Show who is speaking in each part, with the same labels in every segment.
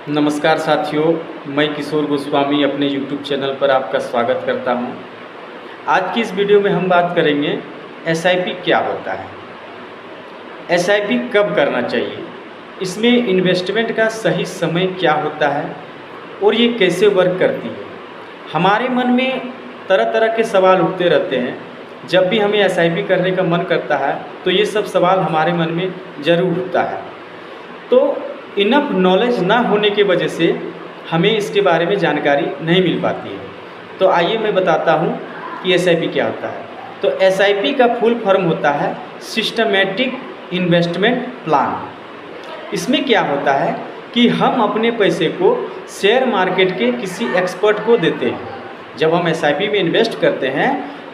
Speaker 1: नमस्कार साथियों, मैं किशोर गोस्वामी अपने YouTube चैनल पर आपका स्वागत करता हूं। आज की इस वीडियो में हम बात करेंगे एसआईपी क्या होता है, एसआईपी कब करना चाहिए, इसमें इन्वेस्टमेंट का सही समय क्या होता है और ये कैसे वर्क करती है। हमारे मन में तरह तरह के सवाल उठते रहते हैं। जब भी हमें एसआईपी करने का मन करता है तो ये सब सवाल हमारे मन में ज़रूर उठता है। तो इनफ नॉलेज ना होने की वजह से हमें इसके बारे में जानकारी नहीं मिल पाती है। तो आइए मैं बताता हूँ कि एसआईपी क्या होता है। तो एसआईपी का फुल फॉर्म होता है सिस्टमेटिक इन्वेस्टमेंट प्लान। इसमें क्या होता है कि हम अपने पैसे को शेयर मार्केट के किसी एक्सपर्ट को देते हैं। जब हम एसआईपी में इन्वेस्ट करते हैं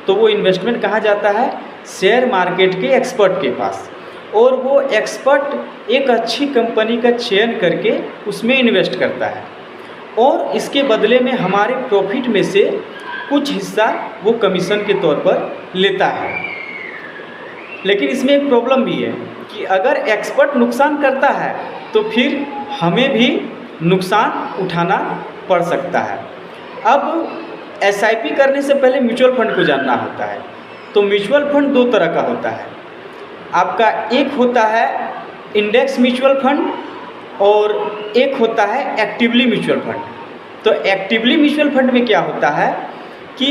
Speaker 1: तो वो इन्वेस्टमेंट कहाँ जाता है, शेयर मार्केट के एक्सपर्ट के पास, और वो एक्सपर्ट एक अच्छी कंपनी का चयन करके उसमें इन्वेस्ट करता है और इसके बदले में हमारे प्रॉफिट में से कुछ हिस्सा वो कमीशन के तौर पर लेता है। लेकिन इसमें एक प्रॉब्लम भी है कि अगर एक्सपर्ट नुकसान करता है तो फिर हमें भी नुकसान उठाना पड़ सकता है। अब एसआईपी करने से पहले म्यूचुअल फंड को जानना होता है। तो म्यूचुअल फंड दो तरह का होता है। आपका एक होता है इंडेक्स म्यूचुअल फंड और एक होता है एक्टिवली म्यूचुअल फंड। तो एक्टिवली म्यूचुअल फंड में क्या होता है कि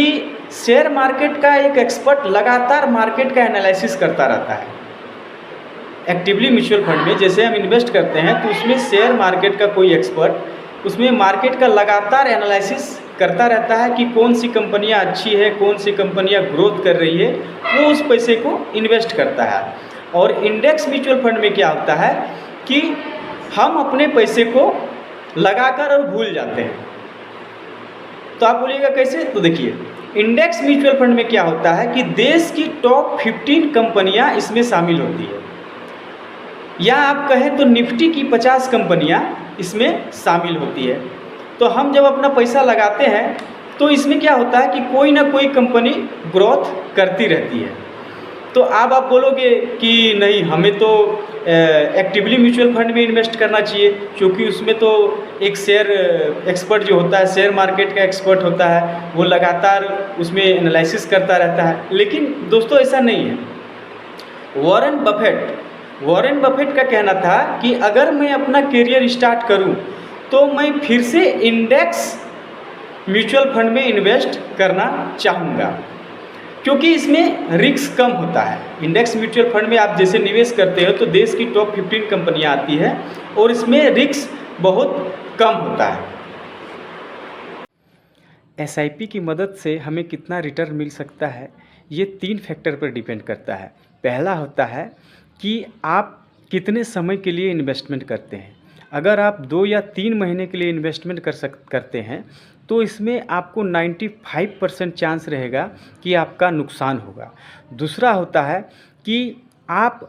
Speaker 1: शेयर मार्केट का एक एक्सपर्ट लगातार मार्केट का एनालिसिस करता रहता है। एक्टिवली म्यूचुअल फंड में जैसे हम इन्वेस्ट करते हैं तो उसमें शेयर मार्केट का कोई एक्सपर्ट उसमें मार्केट का लगातार एनालिसिस करता रहता है कि कौन सी कंपनियां अच्छी है, कौन सी कंपनियां ग्रोथ कर रही है, वो उस पैसे को इन्वेस्ट करता है। और इंडेक्स म्यूचुअल फंड में क्या होता है कि हम अपने पैसे को लगाकर और भूल जाते हैं। तो आप बोलिएगा कैसे? तो देखिए, इंडेक्स म्यूचुअल फंड में क्या होता है कि देश की टॉप 15 कंपनियां इसमें शामिल होती है, या आप कहें तो निफ्टी की 50 कंपनियां इसमें शामिल होती है। तो हम जब अपना पैसा लगाते हैं तो इसमें क्या होता है कि कोई ना कोई कंपनी ग्रोथ करती रहती है। तो अब आप बोलोगे कि नहीं, हमें तो एक्टिवली म्यूचुअल फंड में इन्वेस्ट करना चाहिए, क्योंकि उसमें तो एक शेयर एक्सपर्ट जो होता है, शेयर मार्केट का एक्सपर्ट होता है, वो लगातार उसमें एनालिसिस करता रहता है। लेकिन दोस्तों ऐसा नहीं है। वॉरेन बफेट का कहना था कि अगर मैं अपना करियर स्टार्ट करूं तो मैं फिर से इंडेक्स म्यूचुअल फंड में इन्वेस्ट करना चाहूँगा, क्योंकि इसमें रिस्क कम होता है। इंडेक्स म्यूचुअल फंड में आप जैसे निवेश करते हो तो देश की टॉप 15 कंपनियां आती है और इसमें रिस्क बहुत कम होता है। एसआईपी की मदद से हमें कितना रिटर्न मिल सकता है, ये 3 फैक्टर पर डिपेंड करता है। पहला होता है कि आप कितने समय के लिए इन्वेस्टमेंट करते हैं। अगर आप 2 या 3 महीने के लिए इन्वेस्टमेंट करते हैं तो इसमें आपको 95% चांस रहेगा कि आपका नुकसान होगा। दूसरा होता है कि आप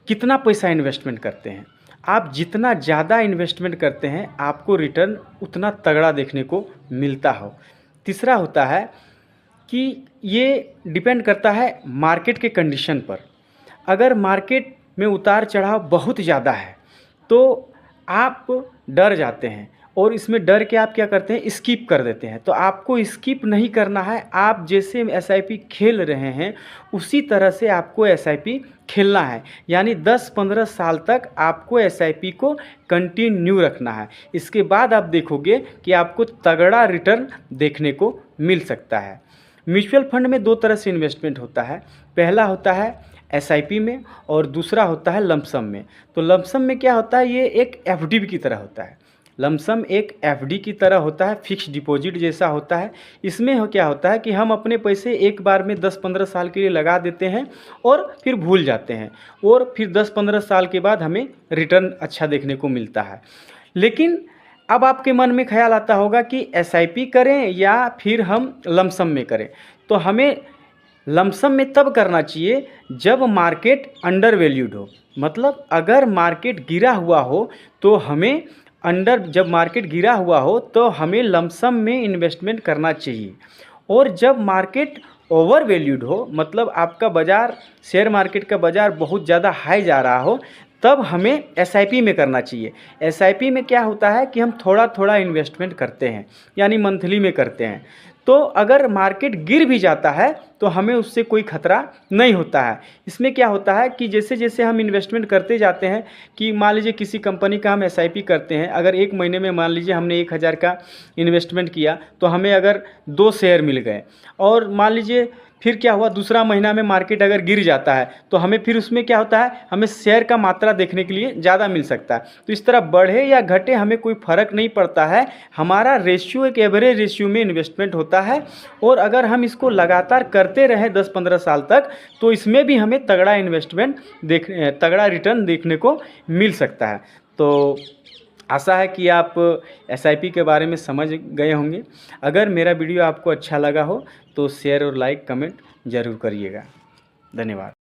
Speaker 1: कितना पैसा इन्वेस्टमेंट करते हैं। आप जितना ज़्यादा इन्वेस्टमेंट करते हैं आपको रिटर्न उतना तगड़ा देखने को मिलता हो। तीसरा होता है कि ये डिपेंड करता है मार्केट के कंडीशन पर। अगर मार्केट में उतार चढ़ाव बहुत ज़्यादा है तो आप डर जाते हैं और इसमें डर के आप क्या करते हैं, स्किप कर देते हैं। तो आपको स्किप नहीं करना है। आप जैसे एसआईपी खेल रहे हैं उसी तरह से आपको एसआईपी खेलना है, यानी 10-15 साल तक आपको एसआईपी को कंटिन्यू रखना है। इसके बाद आप देखोगे कि आपको तगड़ा रिटर्न देखने को मिल सकता है। म्यूचुअल फंड में 2 तरह से इन्वेस्टमेंट होता है। पहला होता है एसआईपी में और दूसरा होता है लमसम में। तो लमसम में क्या होता है, ये एक एफडी की तरह होता है। लमसम एक एफडी की तरह होता है, फिक्स डिपॉजिट जैसा होता है। इसमें क्या होता है कि हम अपने पैसे एक बार में 10-15 साल के लिए लगा देते हैं और फिर भूल जाते हैं, और फिर 10-15 साल के बाद हमें रिटर्न अच्छा देखने को मिलता है। लेकिन अब आपके मन में ख्याल आता होगा कि एसआईपी करें या फिर हम लमसम में करें। तो हमें लमसम में तब करना चाहिए जब मार्केट अंडर वैल्यूड हो। मतलब अगर मार्केट गिरा हुआ हो तो हमें जब मार्केट गिरा हुआ हो तो हमें लमसम में इन्वेस्टमेंट करना चाहिए। और जब मार्केट ओवर वैल्यूड हो, मतलब आपका बाज़ार, शेयर मार्केट का बाज़ार बहुत ज़्यादा हाई जा रहा हो, तब हमें एसआईपी में करना चाहिए। एसआईपी में क्या होता है कि हम थोड़ा थोड़ा इन्वेस्टमेंट करते हैं, यानी मंथली में करते हैं। तो अगर मार्केट गिर भी जाता है तो हमें उससे कोई खतरा नहीं होता है। इसमें क्या होता है कि जैसे जैसे हम इन्वेस्टमेंट करते जाते हैं, कि मान लीजिए किसी कंपनी का हम एसआईपी करते हैं, अगर एक महीने में मान लीजिए हमने 1000 का इन्वेस्टमेंट किया, तो हमें अगर 2 शेयर मिल गए, और मान लीजिए फिर क्या हुआ, दूसरा महीना में मार्केट अगर गिर जाता है, तो हमें फिर उसमें क्या होता है, हमें शेयर का मात्रा देखने के लिए ज़्यादा मिल सकता है। तो इस तरह बढ़े या घटे हमें कोई फ़र्क नहीं पड़ता है, हमारा रेशियो एक एवरेज रेशियो में इन्वेस्टमेंट होता है। और अगर हम इसको लगातार करते रहें 10-15 साल तक, तो इसमें भी हमें तगड़ा तगड़ा रिटर्न देखने को मिल सकता है। तो आशा है कि आप एसआईपी के बारे में समझ गए होंगे। अगर मेरा वीडियो आपको अच्छा लगा हो तो शेयर और लाइक कमेंट ज़रूर करिएगा। धन्यवाद।